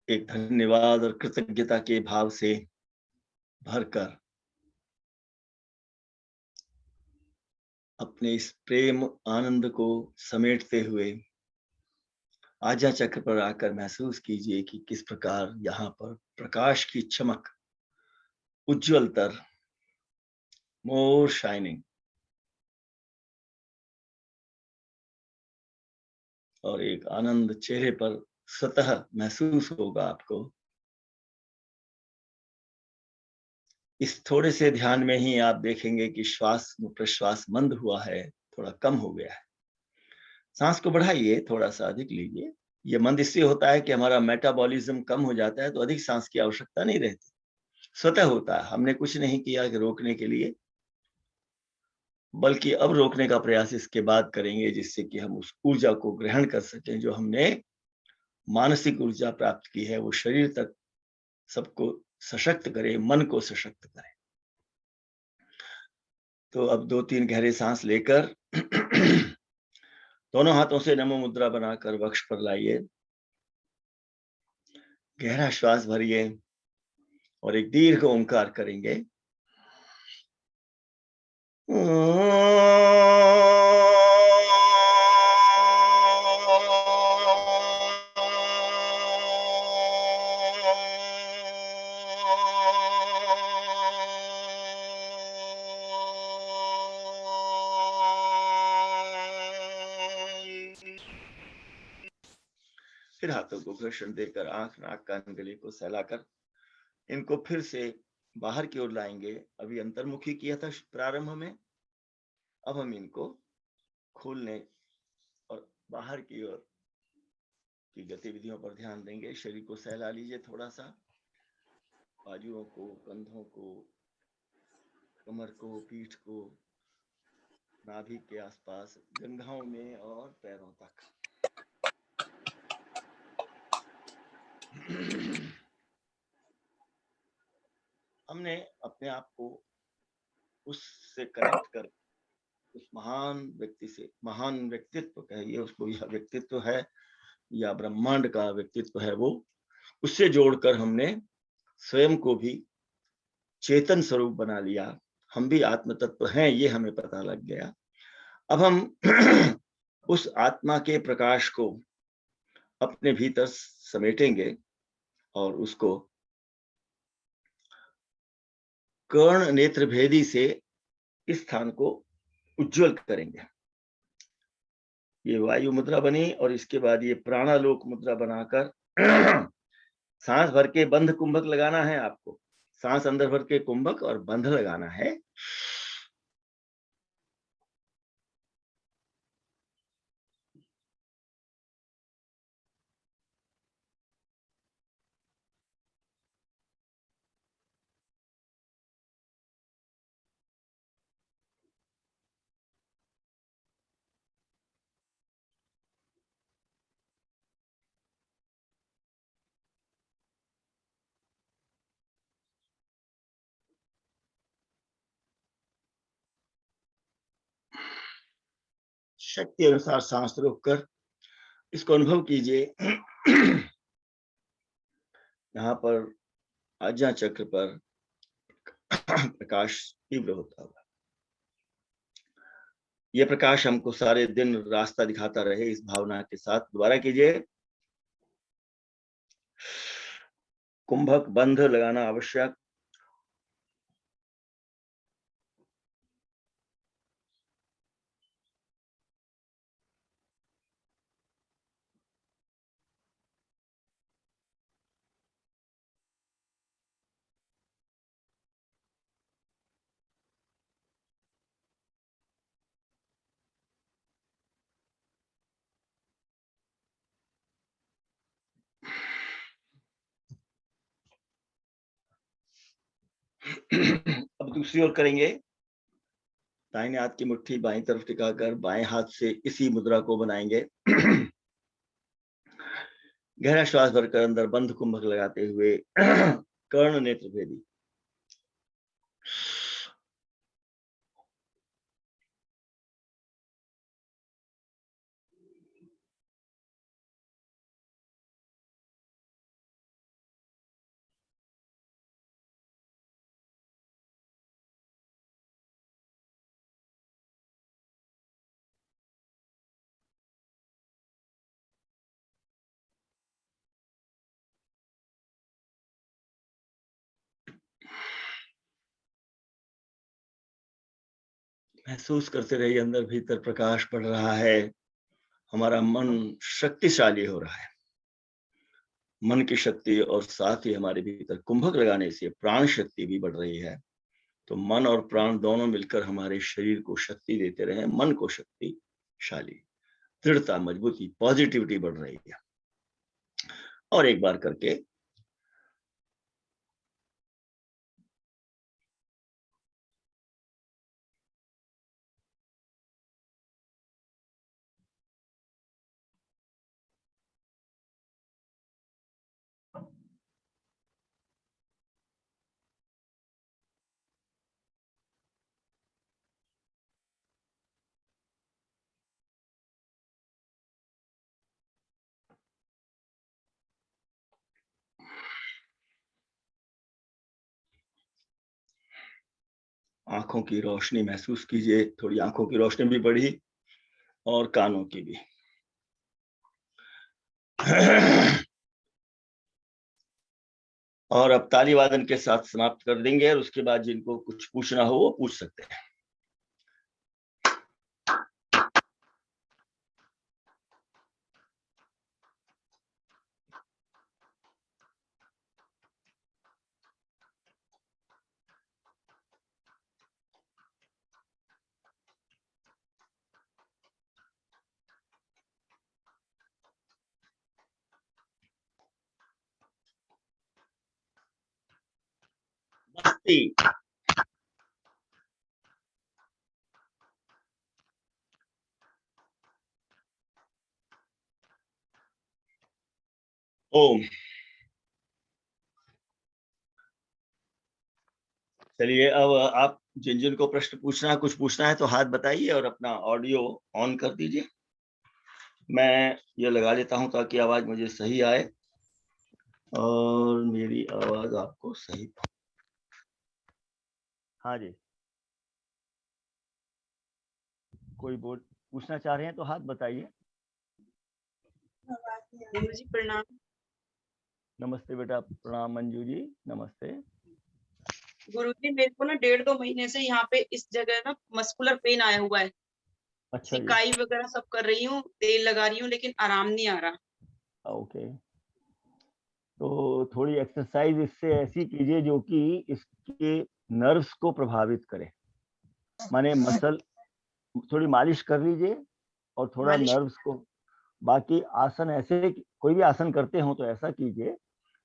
एक धन्यवाद और कृतज्ञता के भाव से भरकर अपने इस प्रेम आनंद को समेटते हुए आज्ञा चक्र पर आकर महसूस कीजिए कि किस प्रकार यहाँ पर प्रकाश की चमक, उज्ज्वलतर, मोर शाइनिंग, और एक आनंद चेहरे पर स्वतः महसूस होगा आपको। इस थोड़े से ध्यान में ही आप देखेंगे कि श्वास प्रश्वास मंद हुआ है, थोड़ा कम हो गया है। सांस को बढ़ाइए, थोड़ा सा अधिक लीजिए। ये मंद इसलिए होता है कि हमारा मेटाबॉलिज्म कम हो जाता है, तो अधिक सांस की आवश्यकता नहीं रहती, स्वतः होता है। हमने कुछ नहीं किया कि रोकने के लिए, बल्कि अब रोकने का प्रयास इसके बाद करेंगे, जिससे कि हम उस ऊर्जा को ग्रहण कर सकें जो हमने मानसिक ऊर्जा प्राप्त की है, वो शरीर तक सबको सशक्त करे, मन को सशक्त करे। तो अब 2-3 गहरे सांस लेकर दोनों हाथों से नमो मुद्रा बनाकर वक्ष पर लाइए। गहरा श्वास भरिए और एक दीर्घ ओंकार करेंगे। फिर हाथों को घर्षण देकर आंख, नाक, कान, गले को सहलाकर इनको फिर से बाहर की ओर लाएंगे। अभी अंतर्मुखी किया था प्रारंभ में, अब हम इनको खोलने और बाहर की ओर की गतिविधियों पर ध्यान देंगे। शरीर को सहला लीजिए थोड़ा सा, बाजुओं को, कंधों को, कमर को, पीठ को, नाभि के आसपास, जंघाओं में और पैरों तक। हमने अपने आप को उससे कनेक्ट कर, उस महान व्यक्ति से, महान व्यक्तित्व कहिए उसको, यह व्यक्तित्व है या ब्रह्मांड का व्यक्तित्व है वो, उससे जोड़कर हमने स्वयं को भी चेतन स्वरूप बना लिया। हम भी आत्म तत्व हैं, ये हमें पता लग गया। अब हम उस आत्मा के प्रकाश को अपने भीतर समेटेंगे और उसको कर्ण नेत्र भेदी से इस स्थान को उज्जवल करेंगे। ये वायु मुद्रा बनी और इसके बाद ये प्राणालोक मुद्रा बनाकर सांस भर के बंध कुंभक लगाना है आपको। सांस अंदर भर के कुंभक और बंध लगाना है। शक्ति अनुसार सांस रोककर इसको अनुभव कीजिए। यहाँ पर आज्ञा चक्र पर प्रकाश तीव्र होता हुआ, ये प्रकाश हमको सारे दिन रास्ता दिखाता रहे, इस भावना के साथ दोबारा कीजिए। कुंभक बंध लगाना आवश्यक। अब दूसरी ओर करेंगे। दाहिने हाथ की मुट्ठी बाईं तरफ टिकाकर बाएं हाथ से इसी मुद्रा को बनाएंगे। गहरा श्वास भरकर अंदर बंध कुंभक लगाते हुए कर्ण नेत्र भेदी। महसूस करते रहिए अंदर भीतर प्रकाश बढ़ रहा है, हमारा मन शक्तिशाली हो रहा है। मन की शक्ति और साथ ही हमारे भीतर कुंभक लगाने से प्राण शक्ति भी बढ़ रही है। तो मन और प्राण दोनों मिलकर हमारे शरीर को शक्ति देते रहे, मन को शक्तिशाली, दृढ़ता, मजबूती, पॉजिटिविटी बढ़ रही है। और एक बार करके आंखों की रोशनी महसूस कीजिए, थोड़ी आंखों की रोशनी भी बढ़ी और कानों की भी। और अब ताली वादन के साथ समाप्त कर देंगे और उसके बाद जिनको कुछ पूछना हो वो पूछ सकते हैं। ओम। चलिए, अब आप जिन जिन को प्रश्न पूछना है, कुछ पूछना है तो हाथ बताइए और अपना ऑडियो ऑन कर दीजिए। मैं ये लगा लेता हूं ताकि आवाज मुझे सही आए और मेरी आवाज आपको सही। हाँ जी, कोई बोल पूछना चाह रहे हैं तो हाथ बताइए। गुरुजी प्रणाम। नमस्ते बेटा, प्रणाम मंजू जी, नमस्ते। गुरुजी मेरे को ना 1.5-2 महीने से यहाँ पे इस जगह ना मस्कुलर पेन आया हुआ है। अच्छा जी, सिकाई वगैरह सब कर रही हूँ, तेल लगा रही हूँ, लेकिन आराम नहीं आ रहा। ओके। तो थोड़ी एक्सरसाइज इससे ऐसी कीजिए जो कि इसके नर्व्स को प्रभावित करे, माने मसल, थोड़ी मालिश कर लीजिए और थोड़ा मालिश। नर्व्स को। बाकी आसन ऐसे, कोई भी आसन करते हो तो ऐसा कीजिए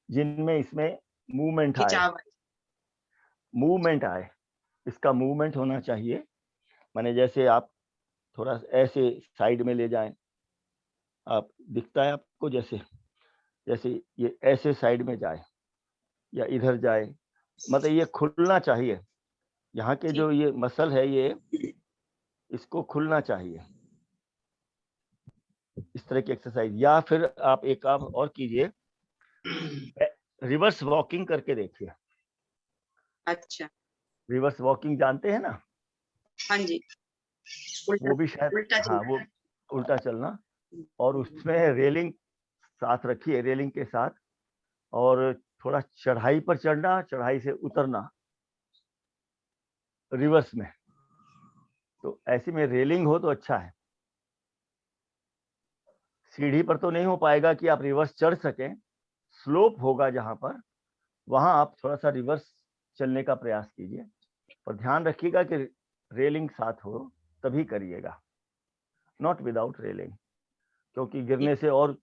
जिनमें इसमें मूवमेंट आए, खिंचाव है। मूवमेंट आए, इसका मूवमेंट होना चाहिए। माने जैसे आप थोड़ा ऐसे साइड में ले जाएं, आप दिखता है आपको, जैसे जैसे ये ऐसे साइड में जाए या इधर जाए, मतलब ये खुलना चाहिए। यहाँ के जो ये मसल है ये, इसको खुलना चाहिए। इस तरह की एक्सरसाइज, या फिर आप एक काम और कीजिए, रिवर्स वॉकिंग करके देखिए। अच्छा। रिवर्स वॉकिंग जानते हैं ना? हाँ जी। वो भी शायद, उल्टा हाँ, वो उल्टा चलना, और उसमें रेलिंग साथ रखिए, रेलिंग के साथ, और थोड़ा चढ़ाई पर चढ़ना, चढ़ाई से उतरना रिवर्स में। तो ऐसे में रेलिंग हो तो अच्छा है। सीढ़ी पर तो नहीं हो पाएगा कि आप रिवर्स चढ़ सकें, स्लोप होगा जहां पर, वहां आप थोड़ा सा रिवर्स चलने का प्रयास कीजिए, पर ध्यान रखिएगा कि रेलिंग साथ हो तभी करिएगा, नॉट विदाउट रेलिंग, क्योंकि गिरने से और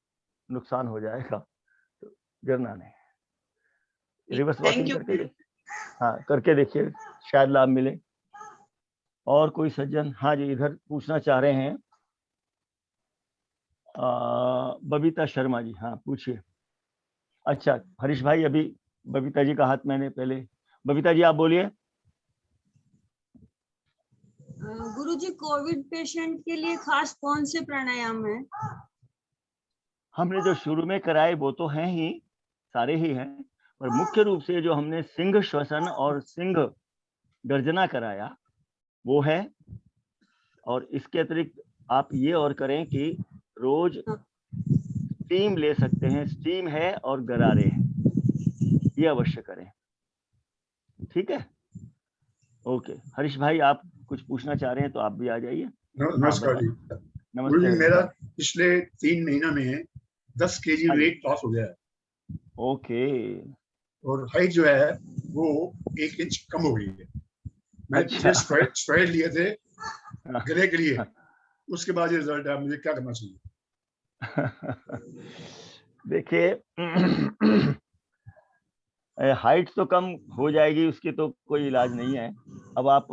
नुकसान हो जाएगा, तो गिरना नहीं। Reverse thank walking you. करके, हाँ करके देखिए, शायद लाभ मिले। और कोई सज्जन? हाँ जी, इधर पूछना चाह रहे हैं बबीता शर्मा जी, हाँ पूछिए। अच्छा हरीश भाई, अभी बबीता जी का हाथ मैंने पहले, बबीता जी आप बोलिए। गुरुजी, कोविड पेशेंट के लिए खास कौन से प्राणायाम है? हमने जो शुरू में कराए वो तो हैं ही, सारे ही हैं, पर मुख्य रूप से जो हमने सिंह श्वसन और सिंह गर्जना कराया वो है। और इसके अतिरिक्त आप ये और करें कि रोज स्टीम ले सकते हैं, स्टीम है और गरारे हैं, ये अवश्य करें। ठीक है, ओके। हरीश भाई आप कुछ पूछना चाह रहे हैं तो आप भी आ जाइए। नमस्कार जी। नमस्ते गुरुजी, हरीश मेरा भाई। पिछले 3 महीना में 10 kg हाँ जी, वेट लॉस हो गया है, ओके। और हाइट जो है वो 1 इंच कम हो गई है। मैंने अच्छा। पीछे स्टेरॉइड लिए थे हाँ, गले के लिए, उसके बाद ये रिजल्ट है। मुझे क्या करना चाहिए? देखिए, हाइट तो कम हो जाएगी, उसकी तो कोई इलाज नहीं है। अब आप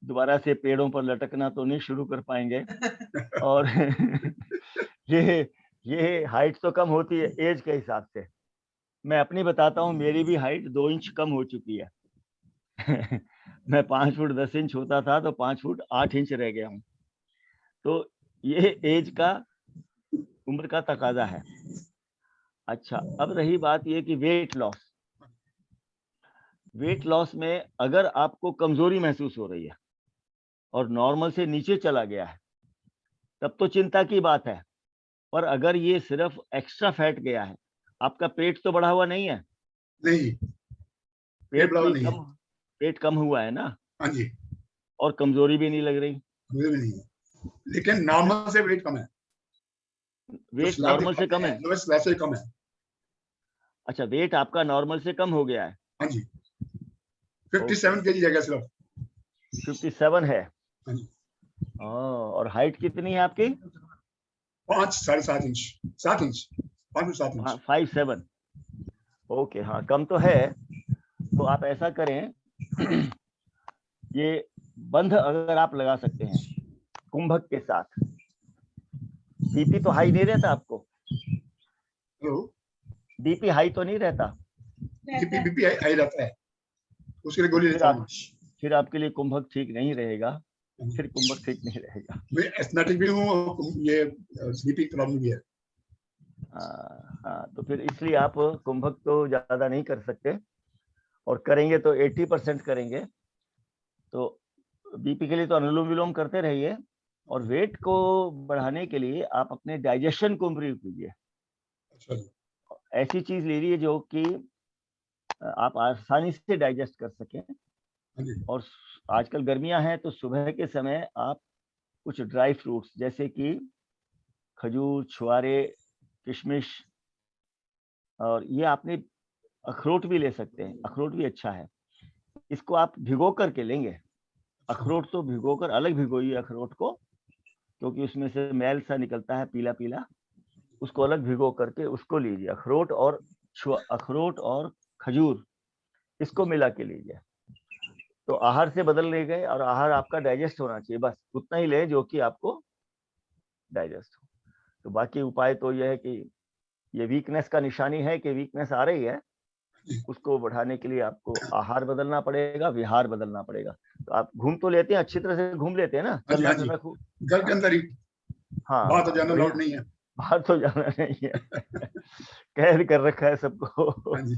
दोबारा से पेड़ों पर लटकना तो नहीं शुरू कर पाएंगे। और ये ये हाइट तो कम होती है एज के हिसाब से। मैं अपनी बताता हूँ, मेरी भी हाइट 2 इंच कम हो चुकी है। मैं 5 फुट 10 इंच होता था तो 5 फुट 8 इंच रह गया हूँ। तो ये एज का, उम्र का तकाजा है। अच्छा, अब रही बात ये कि वेट लॉस, वेट लॉस में अगर आपको कमजोरी महसूस हो रही है और नॉर्मल से नीचे चला गया है, तब तो चिंता की बात है। पर अगर ये सिर्फ एक्स्ट्रा फैट गया है, आपका पेट तो बढ़ा हुआ नहीं है, नहीं, पेट पेट बढ़ा भी नहीं है। कम, पेट कम हुआ है ना, हाँ जी, और कमजोरी भी नहीं लग रही, मुझे भी नहीं है, लेकिन नॉर्मल से वेट कम है। वेट नॉर्मल से कम है। वैसे कम है। अच्छा, वेट आपका नॉर्मल से कम हो गया है। हाँ जी, 57 kg जगह सिर्फ। 57 है। हाँ जी, और हाइट कितनी है आपकी? 5-7.5 इंच, 5 से 7 इंच। 57। ओके, हाँ कम तो है। तो आप ऐसा करें, ये बंध अगर आप लगा सकते हैं कुंभक के साथ, बीपी तो हाई नहीं रहता आपको? हेलो, बीपी हाई तो नहीं रहता? बीपी हाई रहता है, उसके लिए गोली फिर लेता आप हूँ। फिर आपके लिए कुंभक ठीक नहीं रहेगा, फिर कुंभक ठीक नहीं रहेगा। मैं एस्थमेटिक भी हूँ और ये बीपी प्रॉब्लम भी है। हाँ, तो फिर इसलिए आप कुंभक तो ज्यादा नहीं कर सकते, और करेंगे तो 80% करेंगे। तो बीपी के लिए तो अनुलोम विलोम करते रहिए, और वेट को बढ़ाने के लिए आप अपने डाइजेशन को इम्प्रूव कीजिए। अच्छा, ऐसी चीज ले लीजिए जो कि आप आसानी से डाइजेस्ट कर सकें। हाँ जी, और आजकल गर्मियां हैं तो सुबह के समय आप कुछ ड्राई फ्रूट्स जैसे कि खजूर, छुआरे, किशमिश, और ये आपने अखरोट भी ले सकते हैं, अखरोट भी अच्छा है। इसको आप भिगो करके लेंगे, अखरोट तो भिगोकर अलग भिगोइए अखरोट को, क्योंकि उसमें से मैल सा निकलता है पीला पीला, उसको अलग भिगो करके उसको लीजिए। अखरोट और खजूर, इसको मिला के लीजिए। तो आहार से बदल ले गए, और आहार आपका डाइजेस्ट होना चाहिए, बस उतना ही ले जो कि आपको डाइजेस्ट हो। तो बाकी उपाय तो यह है कि ये वीकनेस का निशानी है कि वीकनेस आ रही है, उसको बढ़ाने के लिए आपको आहार बदलना पड़ेगा, विहार बदलना पड़ेगा। तो आप घूम तो लेते हैं, अच्छी तरह से घूम लेते हैं ना? हाँ जी, हाँ जी, घर के अंदर ही, हाँ, बाहर तो जाना वही, अलाउड नहीं है। बाहर तो जाना नहीं है। कैद कर रखा है सबको। हाँ जी,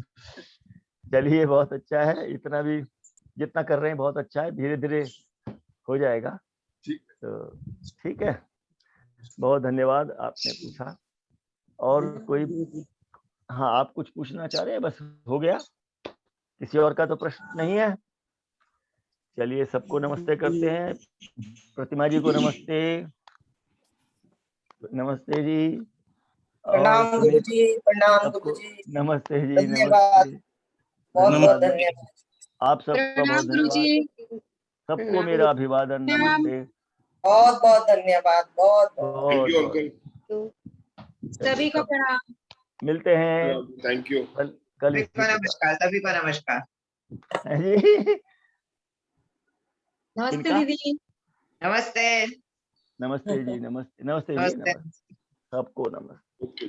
चलिए, बहुत अच्छा है, इतना भी जितना कर रहे हैं बहुत अच्छा है, धीरे धीरे हो जाएगा। ठीक, तो ठीक है, बहुत धन्यवाद, आपने पूछा। और कोई, हाँ, आप कुछ पूछना चाह रहे हैं? बस हो गया, किसी और का तो प्रश्न नहीं है? चलिए, सबको नमस्ते करते हैं। प्रतिमा जी को नमस्ते। नमस्ते जी। और प्रणाम गुरुजी, प्रणाम सबको गुरुजी, नमस्ते जी, धन्यवाद, नमस्ते। बहुत बहुत धन्यवाद, धन्यवाद। आप सबका बहुत धन्यवाद, सबको मेरा अभिवादन, नमस्ते। बहुत बहुत धन्यवाद, बहुत बहुत थैंक बहुत यू बहुत अंकल। सभी का प्रणाम। मिलते हैं थैंक यू। कल इसी प्रकार। नमस्कार, सभी को नमस्कार। जी, नमस्ते किनका? दीदी। नमस्ते। नमस्ते जी, नमस्ते, नमस्ते जी, नमस्ते। नमस्ते, सबको नमस्ते। ओके।